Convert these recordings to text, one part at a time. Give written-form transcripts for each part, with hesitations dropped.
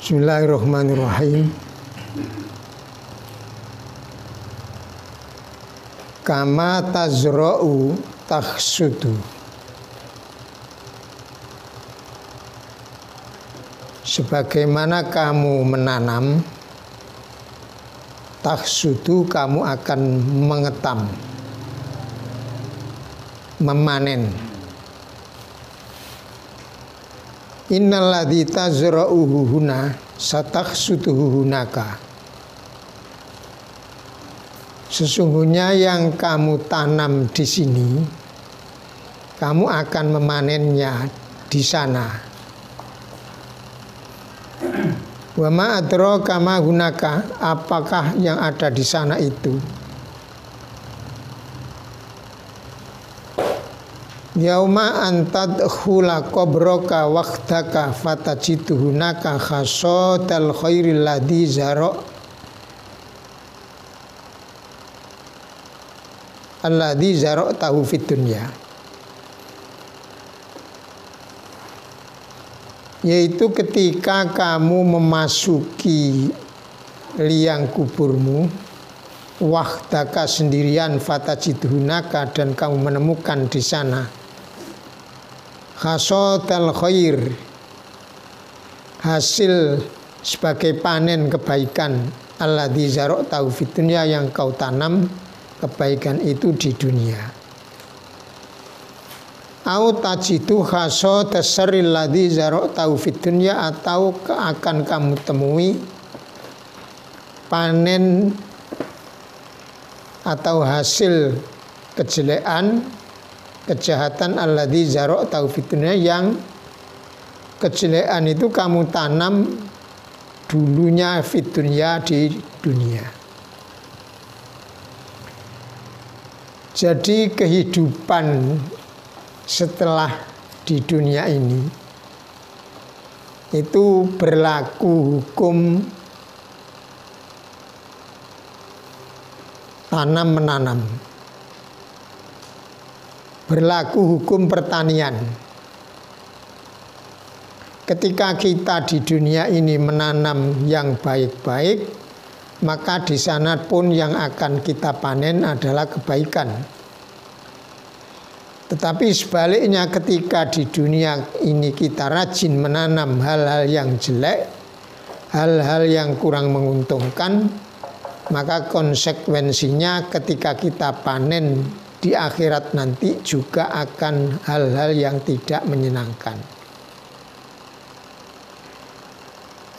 Bismillahirrahmanirrahim. Kama tazra'u takhsudu. Sebagaimana kamu menanam, takhsudu kamu akan mengetam, memanen. Innalladzi tazra'uhu huna satakhsuduhu hunaka. Sesungguhnya yang kamu tanam di sini, kamu akan memanennya di sana. Wa ma adraka ma hunaka, apakah yang ada di sana itu? Yauma antadkhula qabraka waqtaka fatajidu hunaka khasatal khairil ladzi zara' alladzi zara'tahu fid dunya, yaitu ketika kamu memasuki liang kuburmu, wahdaka sendirian, fatajidhunaka, dan kamu menemukan di sana khasatal khair, hasil sebagai panen kebaikan, alladzi zara'tahu fid dunya, yang kau tanam kebaikan itu di dunia. Au tajidu khasatas syarril ladzi zara'tahu fid dunya, atau akan kamu temui panen atau hasil kejelekan, kejahatan, alladzi zara'tahu fid dunya, yang kejelekan itu kamu tanam dulunya fid dunya, di dunia. Jadi kehidupan setelah di dunia ini itu berlaku hukum tanam-menanam, berlaku hukum pertanian. Ketika kita di dunia ini menanam yang baik-baik, maka di sana pun yang akan kita panen adalah kebaikan. Tetapi sebaliknya, ketika di dunia ini kita rajin menanam hal-hal yang jelek, hal-hal yang kurang menguntungkan, maka konsekuensinya ketika kita panen di akhirat nanti juga akan hal-hal yang tidak menyenangkan.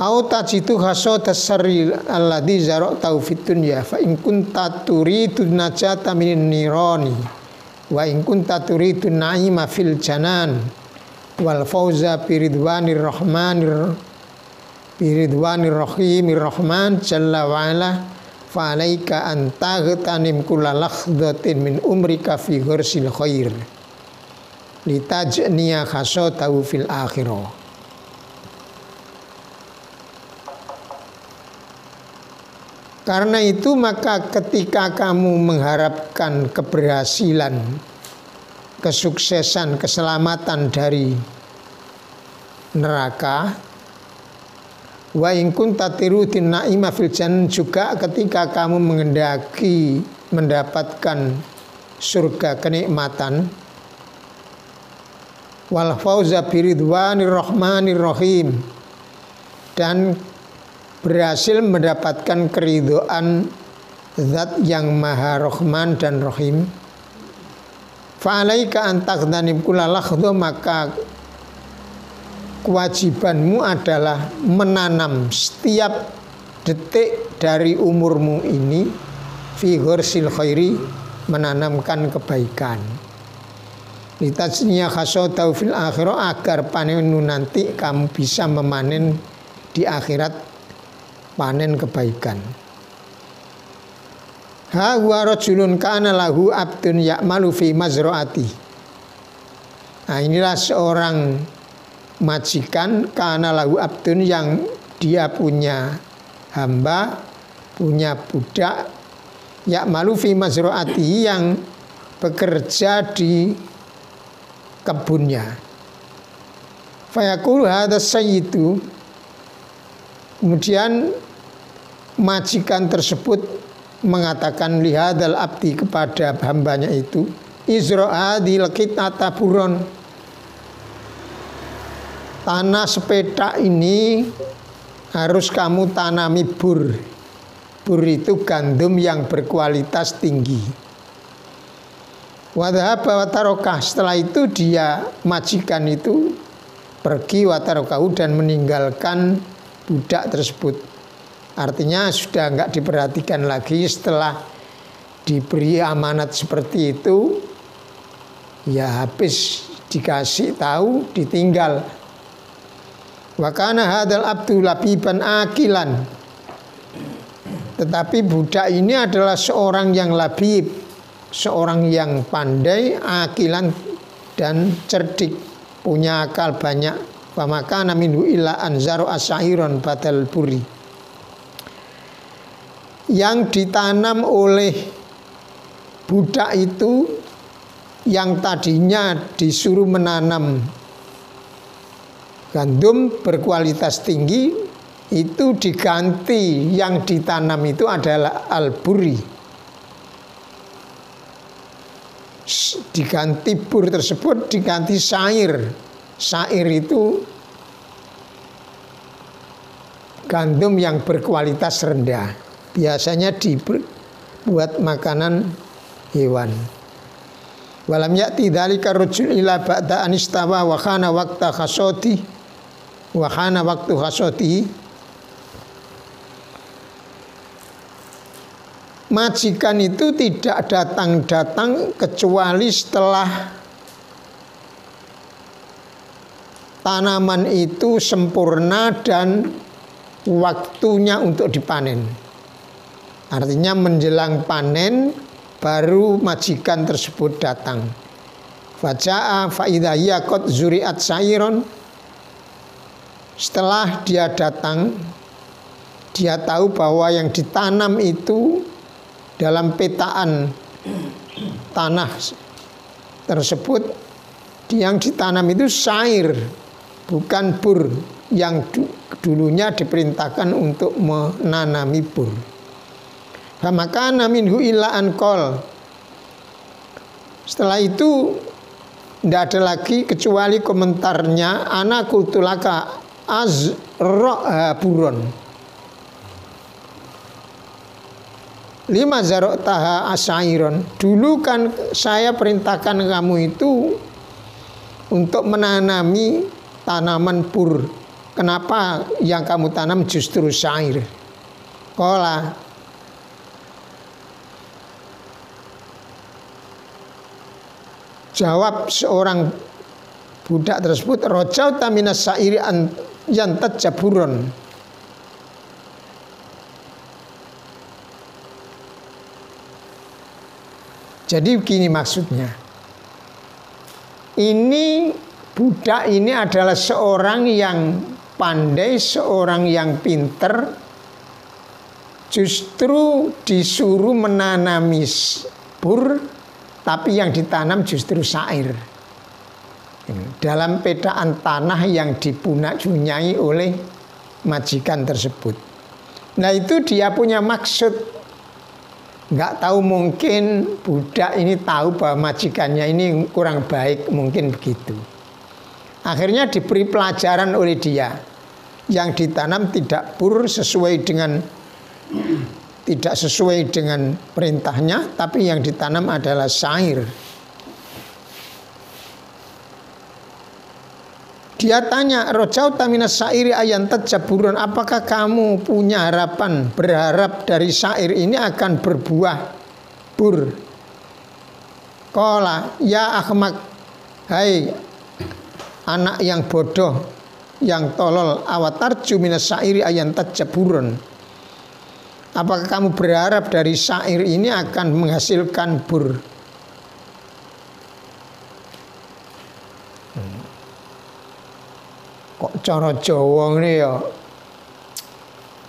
Au tajidu khasatas syarril alladzi zara'tahu fid dunya fa in kunta turidu najata minan nirani wa in kunta turidu na'ima fil janan wal fauza biridwanir rahmanir rahimir rahman jalla wa ala fa alaika an taghtanim kulla lakhdatin min umrika fi ghursil khair litajniya khasatahu fil akhirah. Karena itu maka ketika kamu mengharapkan keberhasilan, kesuksesan, keselamatan dari neraka, wa in kunta tirudin na'ima fil jannah, juga ketika kamu mengendaki mendapatkan surga kenikmatan, wal fauza biridwanir rahmanir rahim, dan berhasil mendapatkan keridhaan Zat yang Maha Rahman dan Rahim, fa'alaika an taghtanim kulla lahdha, maka kewajibanmu adalah menanam setiap detik dari umurmu ini fi ghursil khairi, menanamkan kebaikan, litajniya khasatahu fil akhirah, agar panenmu nanti kamu bisa memanen di akhirat panen kebaikan. Ha huwa rajulun kana lahu abdun ya'malu fi mazraati. Nah, inilah seorang majikan, kana lahu abdun, yang dia punya hamba, punya budak, ya'malu fi mazraati, yang bekerja di kebunnya. Fayaqulu hadza sayyidu, Kemudian majikan tersebut mengatakan lihadal abdi kepada hambanya itu, izra'adil qit'ata buron, tanah sepetak ini harus kamu tanami bur. Bur itu gandum yang berkualitas tinggi. Wadhaba watarokah, setelah itu dia majikan itu pergi watarokahu dan meninggalkan budak tersebut. Artinya sudah enggak diperhatikan lagi setelah diberi amanat seperti itu, ya habis dikasih tahu ditinggal. Wa kana hadzal abdu labiban akilan. Tetapi budak ini adalah seorang yang labib, seorang yang pandai, akilan dan cerdik, punya akal banyak. Wa makana minhu illa anzaru asairon badal buri. Yang ditanam oleh budak itu yang tadinya disuruh menanam gandum berkualitas tinggi, itu diganti yang ditanam itu adalah al-buri. Diganti bur tersebut diganti syair. Syair itu gandum yang berkualitas rendah, biasanya dibuat makanan hewan. Walam ya'ti dzalika rajul ila ba'da anistawa wa khana waqta khasoti wa khana waqtu khasoti. Majikan itu tidak datang-datang kecuali setelah tanaman itu sempurna dan waktunya untuk dipanen. Artinya menjelang panen baru majikan tersebut datang. Faja'a fa idza hiya qad zuri'at sairon. Setelah dia datang, dia tahu bahwa yang ditanam itu dalam petaan tanah tersebut, yang ditanam itu syair, bukan bur yang dulunya diperintahkan untuk menanami bur. Famakana minhu illa anqol. Setelah itu tidak ada lagi kecuali komentarnya, ana kultulaka azra buron. Lima zarok taha asairon. Dulu kan saya perintahkan kamu itu untuk menanami tanaman pur. Kenapa yang kamu tanam justru syair? Kola, jawab seorang budak tersebut, rojau taminas syairi yantat jaburon. Jadi begini maksudnya. Ini budak ini adalah seorang yang pandai, seorang yang pinter, justru disuruh menanami bur, tapi yang ditanam justru syair. Dalam petaan tanah yang dipunyai oleh majikan tersebut. Nah itu dia punya maksud. Nggak tahu, mungkin budak ini tahu bahwa majikannya ini kurang baik, mungkin begitu. Akhirnya diberi pelajaran oleh dia. Yang ditanam tidak pur tidak sesuai dengan perintahnya, tapi yang ditanam adalah syair. Dia tanya, rojau taminas syairi ayantat jaburon, apakah kamu punya harapan, berharap dari syair ini akan berbuah bur? Kola, ya ahmak, hai anak yang bodoh, yang tolol, awatarju minas syairi ayantat jaburon. Apakah kamu berharap dari syair ini akan menghasilkan bur? Kok cara Jawa ngene ya.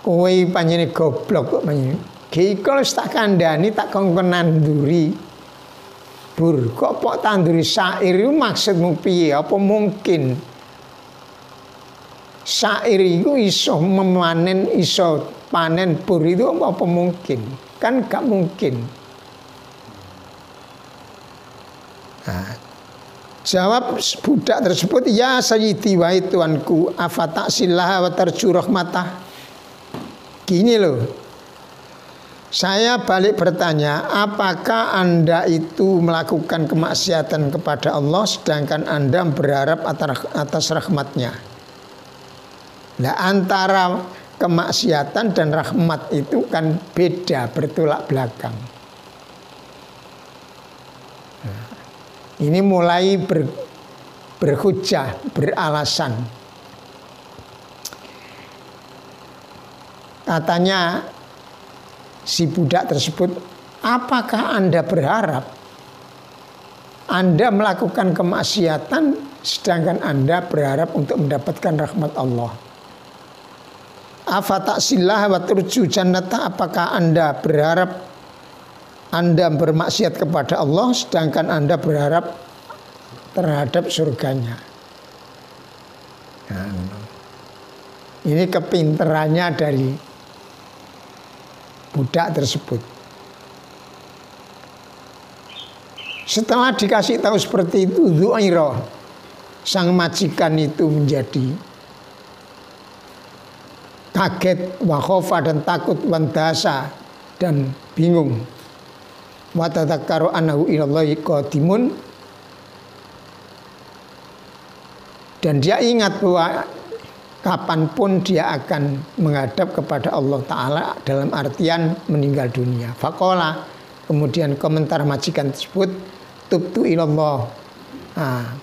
Kowe panjenengan goblok kok panjenengan. Ki kalau tak kandhani tak kongkon nanduri bur. Kok pok tanduri syair itu maksudmu piye? Apa mungkin Syair itu iso memanen, iso panen pur itu apa mungkin? Kan gak mungkin. Nah, jawab budak tersebut, ya sayyidi wahai tuanku, afata'sillaha wa tarju rahmatah. Gini loh, saya balik bertanya, apakah Anda itu melakukan kemaksiatan kepada Allah sedangkan Anda berharap atas rahmatnya? Nah, antara kemaksiatan dan rahmat itu kan beda, bertolak belakang. Nah, ini mulai berhujah, beralasan. Katanya si budak tersebut, apakah Anda berharap Anda melakukan kemaksiatan sedangkan Anda berharap untuk mendapatkan rahmat Allah? Afata'sillah wa turju jannata, apakah Anda berharap Anda bermaksiat kepada Allah sedangkan Anda berharap terhadap surganya? Nah, ini kepinterannya dari budak tersebut. Setelah dikasih tahu seperti itu, Dzu'airah, sang majikan itu menjadi kaget, wakhofa dan takut, wandasa dan bingung, watadzakkaru annahu ilallahi qadimun, dan dia ingat bahwa kapanpun dia akan menghadap kepada Allah Ta'ala dalam artian meninggal dunia. Faqala, kemudian komentar majikan tersebut, tubtu ilallah,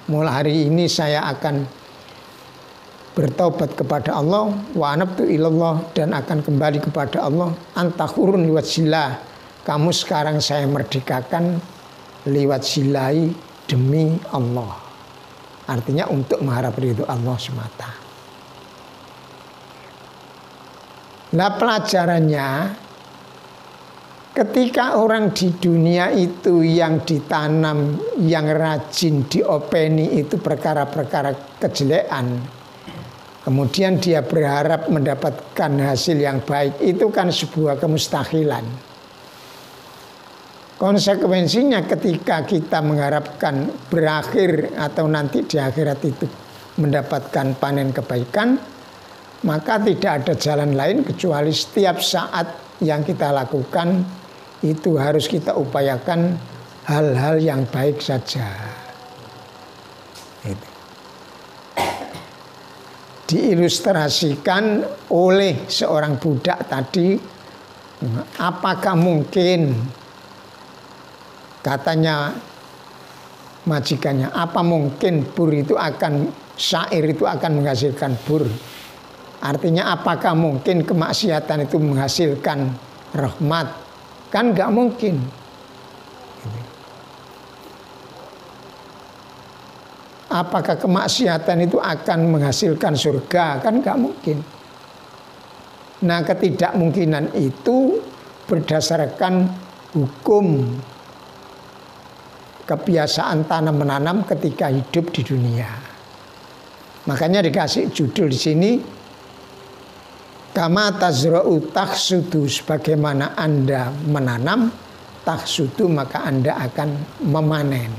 mulai hari ini saya akan bertaubat kepada Allah, wa anabtu ilallah, dan akan kembali kepada Allah, antahurun liwat sila, kamu sekarang saya merdekakan liwat silai demi Allah, artinya untuk mengharap ridho Allah semata. Nah, pelajarannya, ketika orang di dunia itu yang ditanam, yang rajin diopeni itu perkara-perkara kejelekan, kemudian dia berharap mendapatkan hasil yang baik, itu kan sebuah kemustahilan. Konsekuensinya ketika kita mengharapkan berakhir atau nanti di akhirat itu mendapatkan panen kebaikan, maka tidak ada jalan lain kecuali setiap saat yang kita lakukan itu harus kita upayakan hal-hal yang baik saja. Itu diilustrasikan oleh seorang budak tadi. Apakah mungkin, katanya majikannya, apa mungkin bur itu akan, syair itu akan menghasilkan bur? Artinya apakah mungkin kemaksiatan itu menghasilkan rahmat? Kan gak mungkin. Apakah kemaksiatan itu akan menghasilkan surga? Kan gak mungkin. Nah, ketidakmungkinan itu berdasarkan hukum kebiasaan tanam menanam ketika hidup di dunia. Makanya dikasih judul di sini, kama tazra'u tahsudu, sebagaimana Anda menanam, tahsudu maka Anda akan memanen.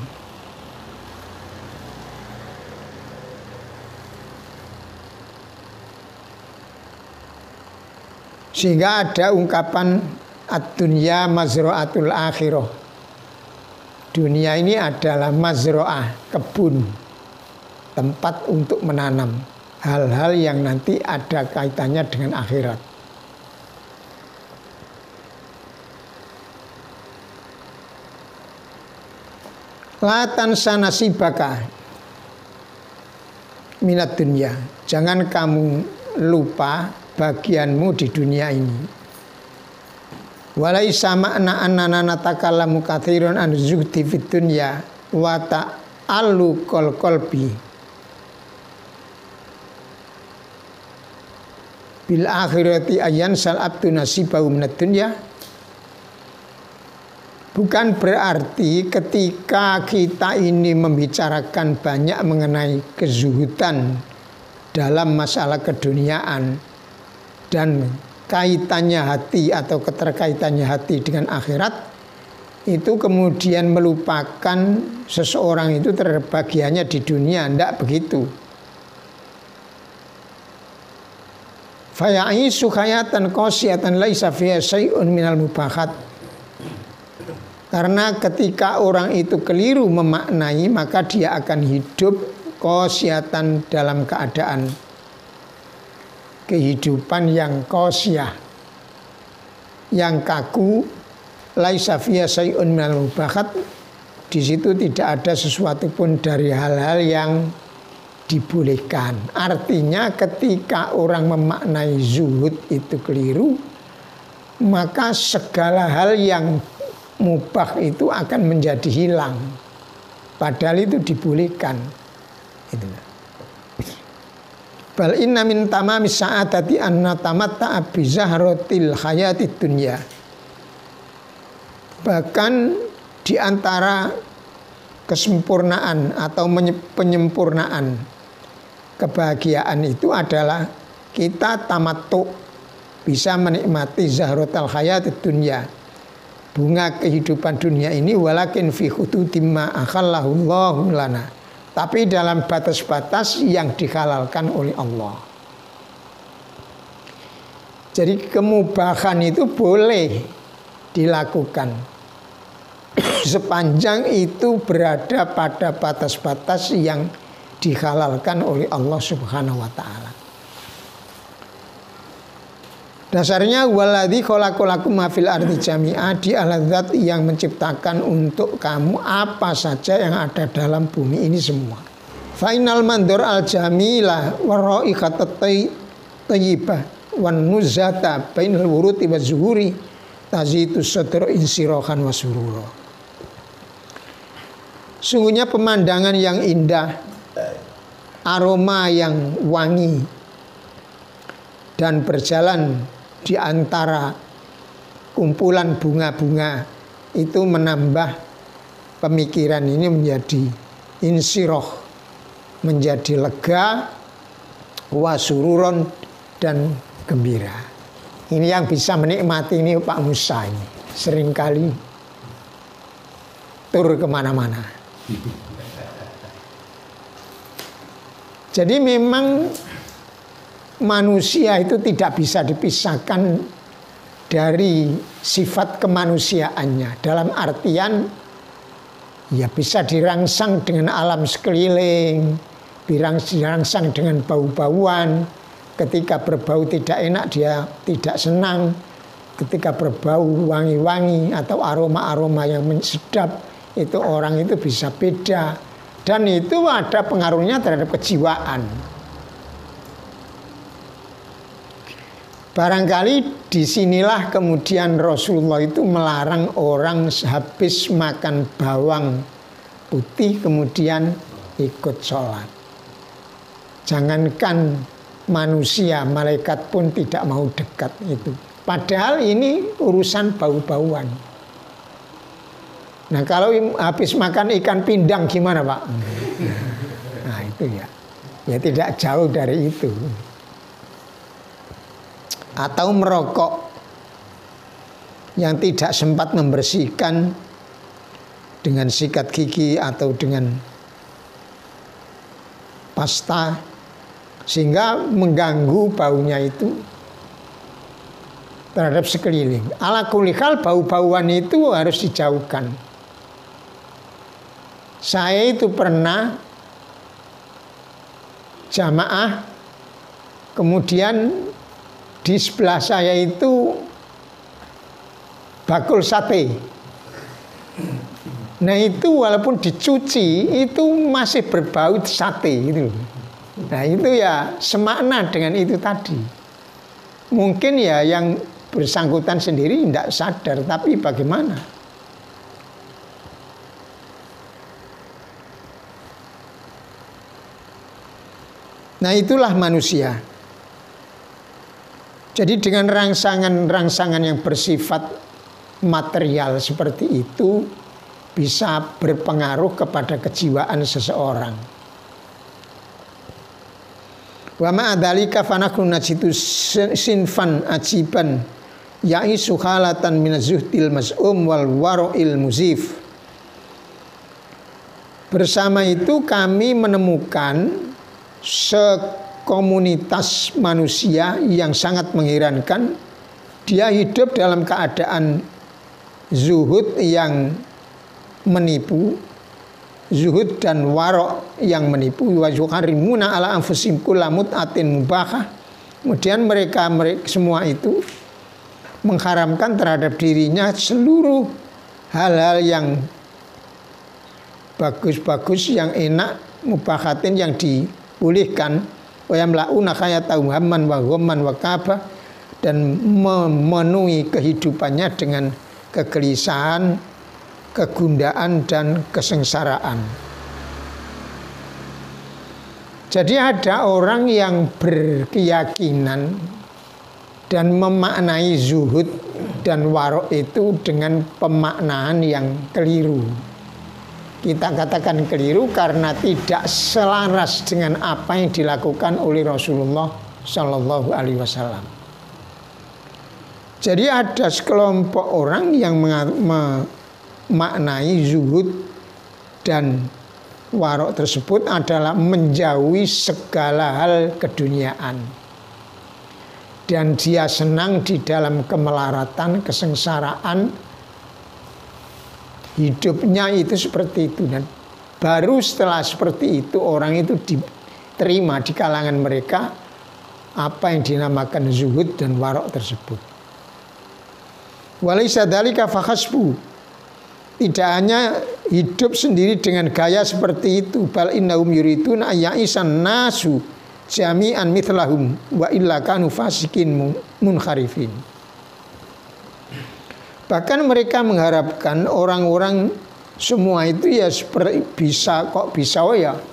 Sehingga ada ungkapan ad-dunya mazra'atul akhirah. Dunia ini adalah mazra'ah, kebun, tempat untuk menanam hal-hal yang nanti ada kaitannya dengan akhirat. La tansa nasibaka minat dunya, jangan kamu lupa bagianmu di dunia ini. Walaisa makna annana natakallamu katsirun an zuhdi fid dunya wa ta'allu qalbi bil akhirati ayyan sal abdu nasibahu minad dunya. Bukan berarti ketika kita ini membicarakan banyak mengenai kezuhudan dalam masalah keduniaan dan kaitannya hati atau keterkaitannya hati dengan akhirat, itu kemudian melupakan seseorang itu terhadap bagiannya di dunia. Tidak begitu. Faya'isu hayatan qasiyatan laisa fiha syai'un minal mubahat. Karena ketika orang itu keliru memaknai, maka dia akan hidup qasiyatan dalam keadaan kehidupan yang qasiyah, yang kaku. Laisa fiha syai'un minal mubahat. Di situ tidak ada sesuatu pun dari hal-hal yang dibolehkan. Artinya ketika orang memaknai zuhud itu keliru, maka segala hal yang mubah itu akan menjadi hilang. Padahal itu dibolehkan. Itulah. Bal inna min tamamis sa'adati anna tamatta'a bi zahratil hayatid dunya. Bahkan di antara kesempurnaan atau penyempurnaan kebahagiaan itu adalah kita tamattu, bisa menikmati zahratul hayatid dunya, bunga kehidupan dunia ini, walakin fi hududim ma akhallahu Allahu lana, tapi dalam batas-batas yang dihalalkan oleh Allah. Jadi kemubahan itu boleh dilakukan sepanjang itu berada pada batas-batas yang dihalalkan oleh Allah Subhanahu wa taala. Dasarnya waladzi khalaqalakum ma fil ardi jami'a, dialah zat yang menciptakan untuk kamu apa saja yang ada dalam bumi ini semua. Fainal mandur al jamila wa ra'iqatat thayyibah wan nuzata bainal wuruti wa zuhuri tazitu sadra insirohan wa surura. Sungguhnya pemandangan yang indah, aroma yang wangi, dan berjalan di antara kumpulan bunga-bunga itu menambah pemikiran ini menjadi insiroh, menjadi lega, wasururon, dan gembira. Ini yang bisa menikmati ini Pak Musa ini. Seringkali tur kemana-mana. Jadi memang manusia itu tidak bisa dipisahkan dari sifat kemanusiaannya. Dalam artian ya bisa dirangsang dengan alam sekeliling, dirangsang dengan bau-bauan. Ketika berbau tidak enak dia tidak senang. Ketika berbau wangi-wangi atau aroma-aroma yang sedap, itu orang itu bisa beda. Dan itu ada pengaruhnya terhadap kejiwaan. Barangkali disinilah kemudian Rasulullah itu melarang orang habis makan bawang putih kemudian ikut sholat. Jangankan manusia, malaikat pun tidak mau dekat itu. Padahal ini urusan bau-bauan. Nah kalau habis makan ikan pindang gimana Pak? Nah itu ya tidak jauh dari itu. Atau merokok yang tidak sempat membersihkan dengan sikat gigi atau dengan pasta sehingga mengganggu baunya itu terhadap sekeliling. Ala kulli hal bau-bauan itu harus dijauhkan. Saya itu pernah jamaah, kemudian di sebelah saya itu bakul sate. Nah itu walaupun dicuci itu masih berbau sate gitu. Nah itu ya semakna dengan itu tadi. Mungkin ya yang bersangkutan sendiri tidak sadar, tapi bagaimana? Nah itulah manusia. Jadi dengan rangsangan-rangsangan yang bersifat material seperti itu bisa berpengaruh kepada kejiwaan seseorang. Wa ma'adzalika fanakun najitu sinfan ajiban ya'isu halatan minazuhdil mas'um wal waro'il muzif. Bersama itu kami menemukan sekomunitas manusia yang sangat mengherankan. Dia hidup dalam keadaan zuhud yang menipu, zuhud dan warok yang menipu. Wa yuharrimuna ala anfusihim kulla mut'atin mubahah. Kemudian mereka semua itu mengharamkan terhadap dirinya seluruh hal-hal yang bagus-bagus, yang enak, mubahatin, yang dibolehkan. Wa yamla'una hayatahum hamman wa ghamman wa ka'bah, dan memenuhi kehidupannya dengan kegelisahan, kegundaan dan kesengsaraan. Jadi ada orang yang berkeyakinan dan memaknai zuhud dan warok itu dengan pemaknaan yang keliru. Kita katakan keliru karena tidak selaras dengan apa yang dilakukan oleh Rasulullah Shallallahu Alaihi Wasallam. Jadi ada sekelompok orang yang memaknai zuhud dan warok tersebut adalah menjauhi segala hal keduniaan. Dan dia senang di dalam kemelaratan, kesengsaraan, hidupnya itu seperti itu. Dan baru setelah seperti itu orang itu diterima di kalangan mereka apa yang dinamakan zuhud dan warok tersebut. Walaysa dzalika fakhasbu. Tidak hanya hidup sendiri dengan gaya seperti itu, bal innahum yuriduna ayya'isan nasu jami'an mithlahum wa illa kanu fasikin munharifin. Bahkan mereka mengharapkan orang-orang semua itu ya seperti bisa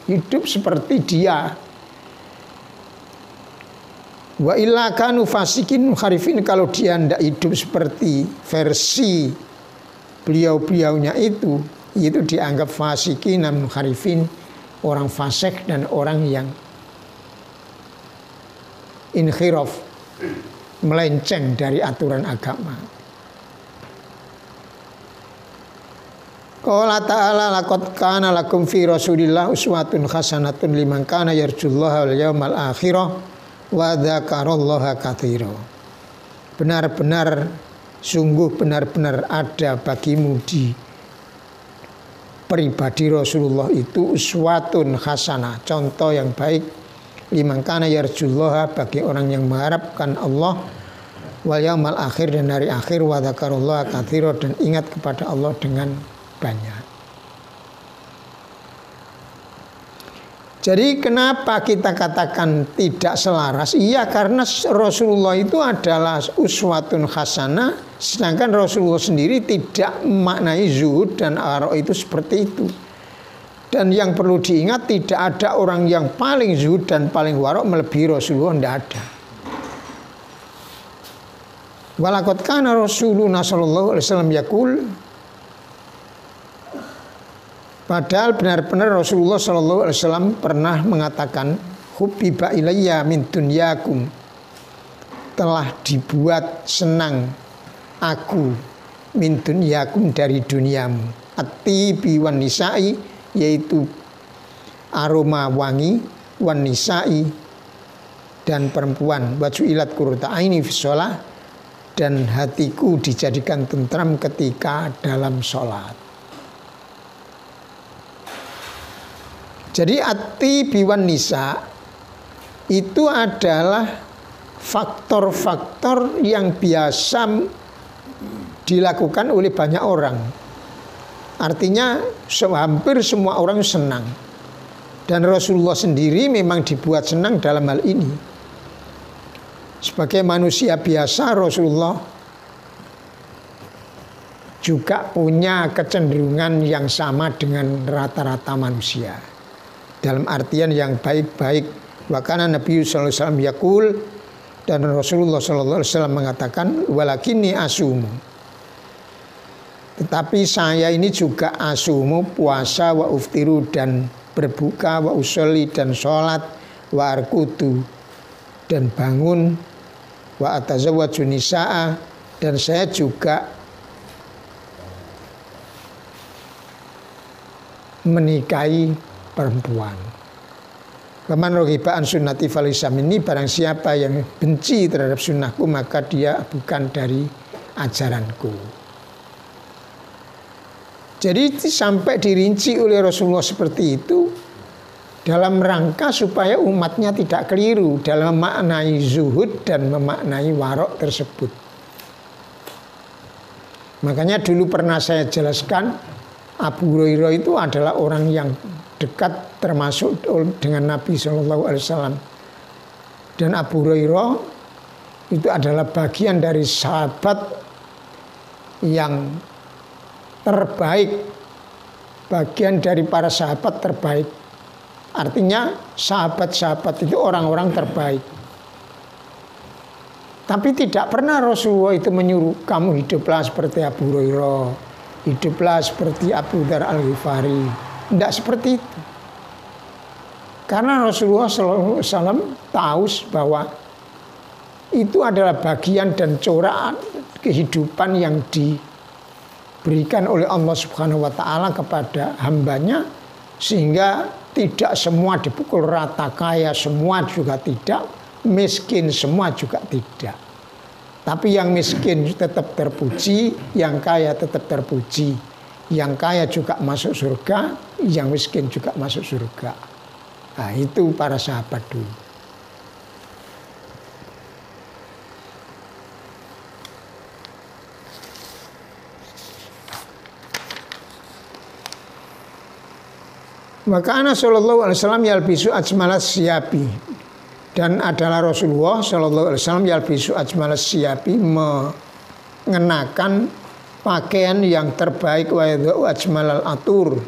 hidup seperti dia. Wa illa kanu fasikin munharifin, kalau dia tidak hidup seperti versi beliau-beliaunya itu dianggap fasikin dan munharifin, orang fasik dan orang yang inhiraf, melenceng dari aturan agama. Qala ta'ala laqad kana lakum fi Rasulillah uswatun hasanatun liman kana yarjullaha wal yawmal akhirah wa dzakarallaha katsira. Benar-benar, sungguh benar-benar ada bagimu di pribadi Rasulullah itu uswatun hasanah, contoh yang baik, liman kana yarjullaha, bagi orang yang mengharapkan Allah, wal yaumal akhir, dan hari akhir, wa dzakarallaha katsira, dan ingat kepada Allah dengan banyak. Jadi kenapa kita katakan tidak selaras? Iya, karena Rasulullah itu adalah uswatun hasanah, sedangkan Rasulullah sendiri tidak memaknai zuhud dan warok itu seperti itu. Dan yang perlu diingat, tidak ada orang yang paling zuhud dan paling warok melebihi Rasulullah, tidak ada. Walaqad kana Rasulullah sallallahu alaihi wasallam yaqul, padahal benar-benar Rasulullah sallallahu alaihi wasallam pernah mengatakan, hubbiba ilayya min dunyakum, telah dibuat senang aku min dunyakum, dari duniamu, at-tibi wan nisa'i, yaitu aroma wangi, wan nisa'i, dan perempuan, wa ju'ilat qurrata aini fi shalah, dan hatiku dijadikan tentram ketika dalam sholat. Jadi ati biwan nisa itu adalah faktor-faktor yang biasa dilakukan oleh banyak orang. Artinya hampir semua orang senang. Dan Rasulullah sendiri memang dibuat senang dalam hal ini. Sebagai manusia biasa, Rasulullah juga punya kecenderungan yang sama dengan rata-rata manusia. Dalam artian yang baik-baik. Wa kana Nabi sallallahu alaihi wasallam yaqul, dan Rasulullah sallallahu alaihi wasallam mengatakan, walakinni asumu, tetapi saya ini juga asumu, puasa, wa uftiru, dan berbuka, wa usolli, dan sholat, wa arkutu, dan bangun, wa atazawwaju nisaa, dan saya juga menikahi perempuan. Waman raghiba an sunnati falaysa minni, barang siapa yang benci terhadap sunnahku maka dia bukan dari ajaranku. Jadi sampai dirinci oleh Rasulullah seperti itu dalam rangka supaya umatnya tidak keliru dalam memaknai zuhud dan memaknai warok tersebut. Makanya dulu pernah saya jelaskan, Abu Hurairah itu adalah orang yang dekat termasuk dengan Nabi SAW. Dan Abu Hurairah itu adalah bagian dari sahabat yang terbaik, bagian dari para sahabat terbaik. Artinya sahabat-sahabat itu orang-orang terbaik. Tapi tidak pernah Rasulullah itu menyuruh kamu hiduplah seperti Abu Hurairah, hiduplah seperti Abu Dzar Al-Ghifari. Tidak seperti itu. Karena Rasulullah SAW tahu bahwa itu adalah bagian dan corak kehidupan yang diberikan oleh Allah Subhanahu wa Ta'ala kepada hambanya, sehingga tidak semua dipukul rata, kaya semua juga tidak, miskin semua juga tidak. Tapi yang miskin tetap terpuji, yang kaya tetap terpuji. Yang kaya juga masuk surga, yang miskin juga masuk surga. Nah, itu para sahabat dulu. Maka ana sallallahu alaihi wasallam yalbisu ajmalas siyabi, dan adalah Rasulullah sallallahu alaihi wasallam yalbisu ajmalas siyabi, mengenakan pakaian yang terbaik, wa yadhu ajmalal atur,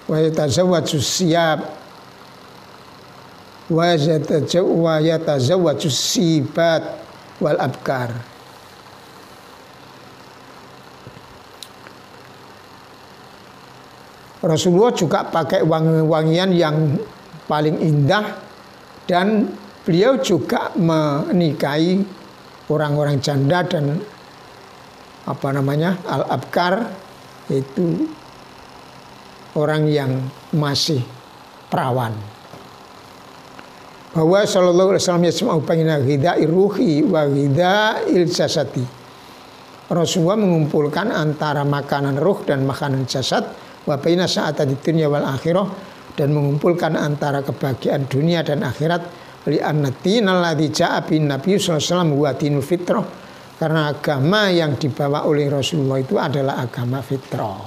wa yatazawwaju siyab, wa yatazawwaju sibat wal abkar. Rasulullah juga pakai wangi-wangian yang paling indah, dan beliau juga menikahi orang-orang janda dan al-abkar, itu orang yang masih perawan. Bahwa sallallahu alaihi wasallam yasma'u baina ghidha'i ruhi wa ghidha'il jasadi. Rasulullah mengumpulkan antara makanan ruh dan makanan jasad, wa baina sa'ati dunya wal akhirah, dan mengumpulkan antara kebahagiaan dunia dan akhirat, li anna dinal ladzi ja'a bin nabiy sallallahu alaihi wasallam wa dinul fitrah, karena agama yang dibawa oleh Rasulullah itu adalah agama fitrah.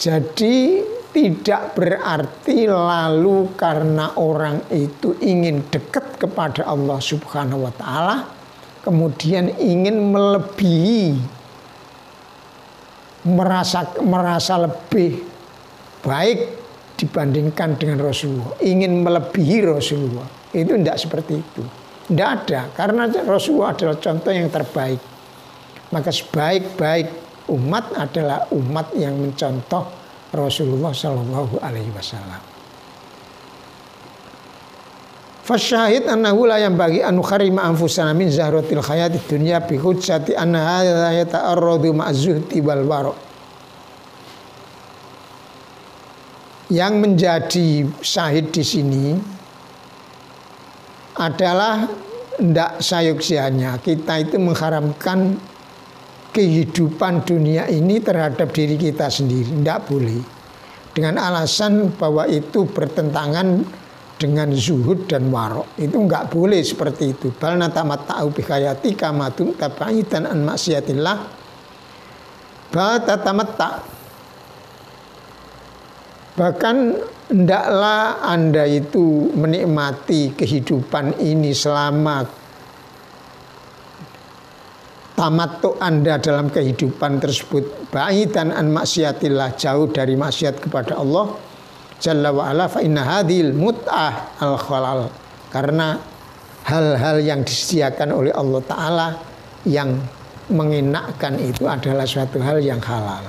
Jadi tidak berarti lalu karena orang itu ingin dekat kepada Allah Subhanahu wa Ta'ala, kemudian ingin melebihi, merasa lebih baik dibandingkan dengan Rasulullah, ingin melebihi Rasulullah. Itu tidak seperti itu, tidak ada, karena Rasulullah adalah contoh yang terbaik. Maka sebaik-baik umat adalah umat yang mencontoh Rasulullah Shallallahu Alaihi Wasallam. Fasyahid annahu la yanbaghi an nukharrima anfusana min zahratil hayatid dunya bi hujjati anna hadza yata'arradu ma'zuhdi wal wara'. Yang menjadi syahid di sini adalah ndak sayuksianya kita itu mengharamkan kehidupan dunia ini terhadap diri kita sendiri, ndak boleh, dengan alasan bahwa itu bertentangan dengan zuhud dan warok. Itu enggak boleh seperti itu. Bal natamatta'u bi hayati kama tabaitan an maksiatillah. Ba tatamatta. Bahkan hendaklah Anda itu menikmati kehidupan ini selama tamattu Anda dalam kehidupan tersebut baitan an maksiatillah, jauh dari maksiat kepada Allah Jalla wa'ala, fa inna hadhil mut'ah al-khalal, karena hal-hal yang disediakan oleh Allah Ta'ala yang mengenakkan itu adalah suatu hal yang halal.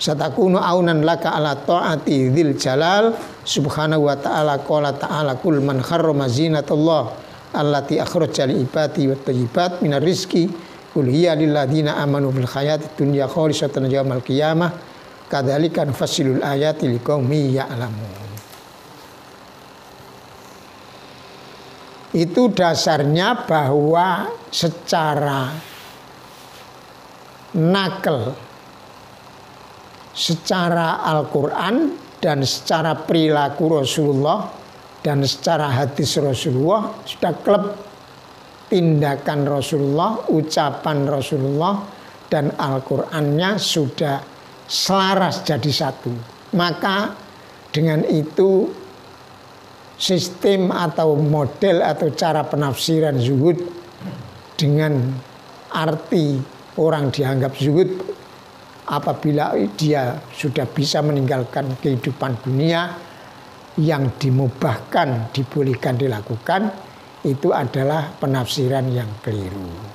satakunu aunan laka ala ta'ati dzil jalal subhanahu wa ta'ala. Qala ta'ala kul man harrama zinatullah allati akhraja li ibadi wat thayyibat minar rizqi qul hiya lil ladzina amanu fil hayati dunya khalisatan yaumal qiyamah kadzalika nufasilul ayati liqaumin ya'lamun. Itu dasarnya bahwa secara nakal, secara Al-Quran dan secara perilaku Rasulullah dan secara hadis Rasulullah sudah klub tindakan Rasulullah, ucapan Rasulullah dan Al-Qurannya sudah selaras jadi satu. Maka dengan itu sistem atau model atau cara penafsiran zuhud dengan arti orang dianggap zuhud apabila dia sudah bisa meninggalkan kehidupan dunia yang dimubahkan, dibolehkan dilakukan, itu adalah penafsiran yang keliru.